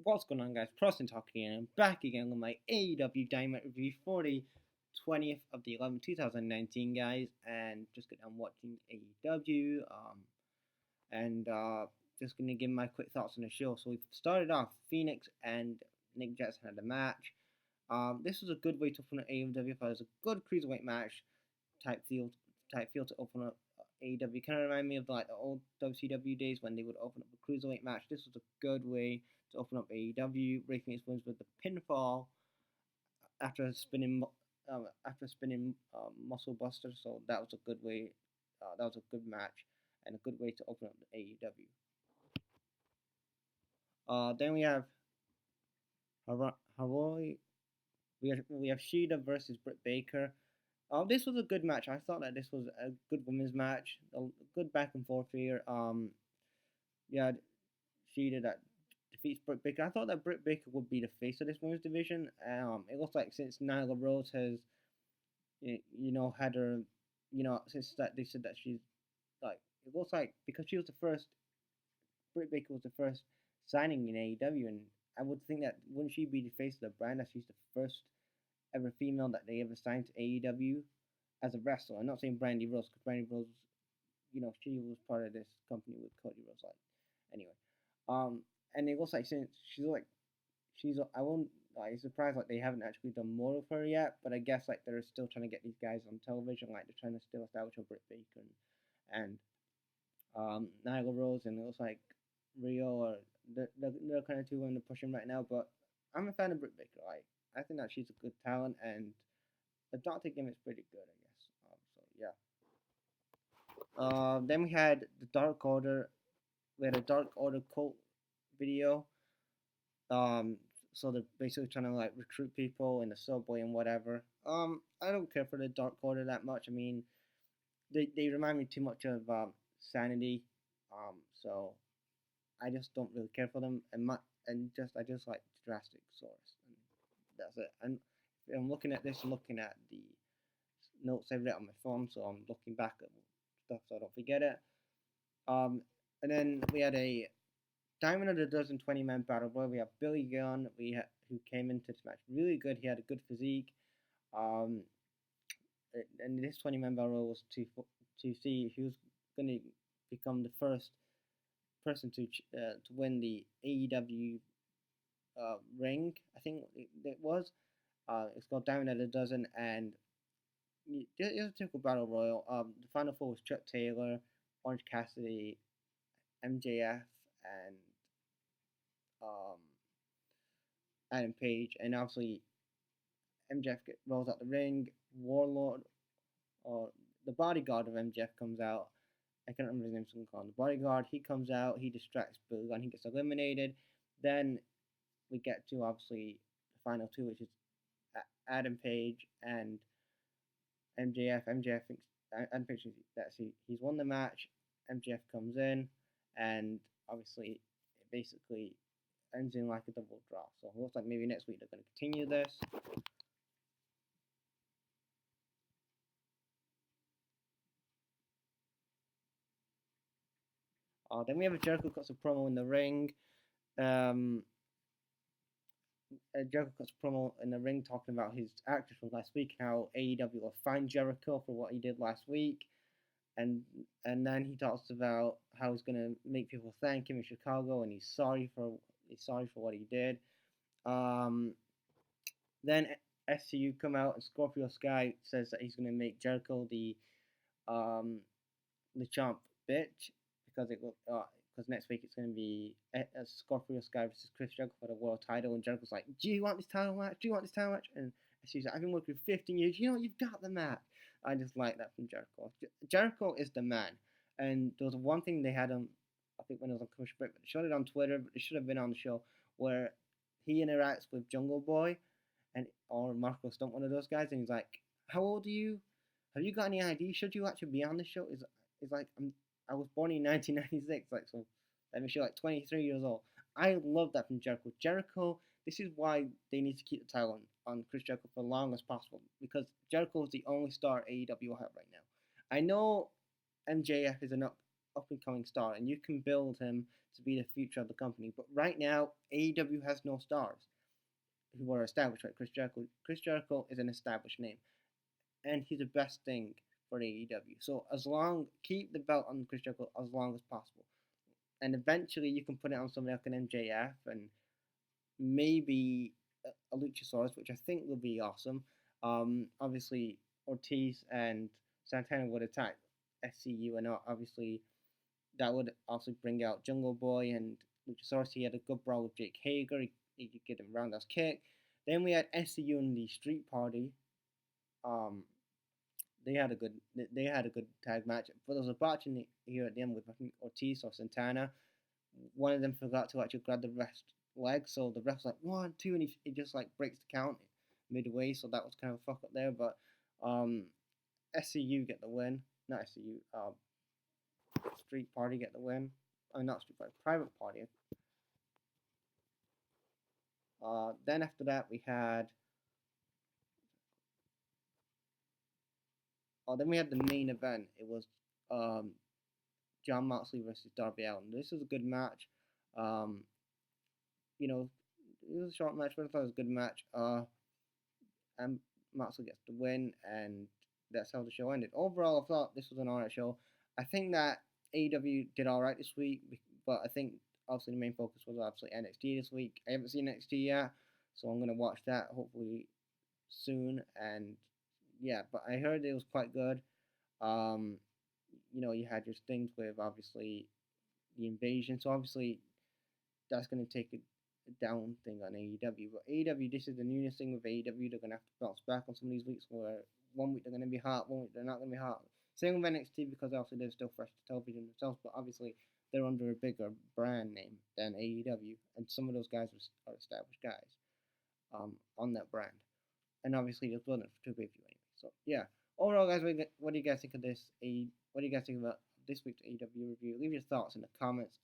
What's going on, guys? Prostin talking again. I'm back again with my AEW Dynamite review for the 20th of the 11th, 2019, guys. And just got done watching AEW. And just going to give my quick thoughts on the show. So we started off, Phoenix and Nick Jackson had a match. This was a good way to open up AEW. It was a good cruiserweight match type feel to open up AEW. Kind of remind me of the old WCW days when they would open up a cruiserweight match. This was a good way to open up AEW. Ray Phoenix wins with the pinfall after a spinning muscle buster. So that was a good way. That was a good match and a good way to open up the AEW. Then we have Hawaii. We have Shida versus Britt Baker. This was a good match. I thought that this was a good women's match. A good back and forth here. Yeah, Shida that defeats Britt Baker. I thought that Britt Baker would be the face of this women's division. It looks like since Nile Rose has, had her, since that they said that she's it looks like because she was the first, Britt Baker was the first signing in AEW, and I would think that wouldn't she be the face of the brand as she's the first ever female that they ever signed to AEW as a wrestler. I'm not saying Brandy Rose because Brandy Rose, she was part of this company with Cody Rose. And it looks like since I won't surprised they haven't actually done more of her yet, but I guess they're still trying to get these guys on television, they're trying to still establish a Britt Baker and Nile Rose, and it looks like Rio or they're kind of two women to pushing right now, but I'm a fan of Britt Baker. I think that she's a good talent, and the Dr. gimmick's pretty good, I guess. So yeah. Then we had the Dark Order. We had a Dark Order cult video. So they're basically trying to recruit people in the subway and whatever. I don't care for the Dark Order that much. I mean, they remind me too much of Sanity. So I just don't really care for them, and I just like Drastic Source. And that's it. And I'm looking at this, I'm looking at the notes I wrote on my phone, so I'm looking back at stuff so I don't forget it. And then we had a Diamond of the Dozen 20-man battle royal. We have Billy Gunn, who came into this match really good. He had a good physique. And this 20-man battle royal was to see who's going to become the first person to win the AEW ring. I think it was. It's called Diamond of the Dozen, and it's a typical battle royal. The final four was Chuck Taylor, Orange Cassidy, MJF, and Adam Page, and obviously MJF rolls out the ring. Warlord, or the bodyguard of MJF, comes out. I can't remember his name, so I'm calling the bodyguard. He comes out, he distracts Billy Gunn, he gets eliminated. Then we get to obviously the final two, which is Adam Page and MJF. MJF thinks Adam Page thinks that he's won the match. MJF comes in, and obviously it basically ends in like a double draw. So it looks like maybe next week they're going to continue this. Then we have a Jericho cuts a promo in the ring. Jericho cuts a promo in the ring talking about his actions from last week, how AEW will find Jericho for what he did last week, and then he talks about how he's gonna make people thank him in Chicago, and he's sorry for what he did. Then SCU come out, and Scorpio Sky says that he's gonna make Jericho the champ bitch because next week it's going to be Scorpio Sky versus Chris Jericho for the world title, and Jericho's like, do you want this title match? Do you want this title match? And she's like, I've been working for 15 years. You've got the match. I just like that from Jericho. Jericho is the man. And there was one thing they had on, I think when it was on commercial break, but they showed it on Twitter, but it should have been on the show, where he interacts with Jungle Boy or Marco Stunt, one of those guys, and he's like, how old are you? Have you got any ID? Should you actually be on the show? He's like, I was born in 1996, so that makes you 23 years old. I love that from Jericho. Jericho, this is why they need to keep the title on Chris Jericho for as long as possible, because Jericho is the only star AEW will have right now. I know MJF is up and coming star, and you can build him to be the future of the company. But right now, AEW has no stars who are established. Right, Chris Jericho is an established name, and he's the best thing for AEW. So as long keep the belt on Chris Jericho as long as possible, and eventually you can put it on somebody like an MJF and maybe a Luchasaurus, which I think will be awesome. Obviously Ortiz and Santana would attack SCU, and obviously that would also bring out Jungle Boy and Luchasaurus. He had a good brawl with Jake Hager. He could get him roundhouse kick. Then we had SCU and the Street Party. Um, they had a good tag match, but there was a botch in here at the end with I think Ortiz or Santana. One of them forgot to actually grab the rest leg, so the ref's like 1, 2, and he just like breaks the count midway. So that was kind of a fuck up there. But SCU get the win, not SCU. Street Party get the win. Oh, not Street Party, Private Party. Then after that we had. Oh, then we had the main event. It was John Moxley versus Darby Allin. This was a good match. Um, you know, it was a short match, but I thought it was a good match. And Moxley gets the win, and that's how the show ended. Overall, I thought this was an alright show. I think that AEW did alright this week, but I think obviously the main focus was obviously NXT this week. I haven't seen NXT yet, so I'm gonna watch that hopefully soon. And yeah, but I heard it was quite good. Um, you had your things with obviously the invasion, so obviously that's going to take a down thing on AEW. But AEW, this is the newest thing with AEW. They're going to have to bounce back on some of these weeks where 1 week they're going to be hot, 1 week they're not going to be hot. Same with NXT because obviously they're still fresh to television themselves, but obviously they're under a bigger brand name than AEW, and some of those guys are established guys on that brand. And obviously they're building it for 2 pay-per-view anyway. So yeah, overall, guys, what do you guys think of this? What do you guys think about this week's AEW review? Leave your thoughts in the comments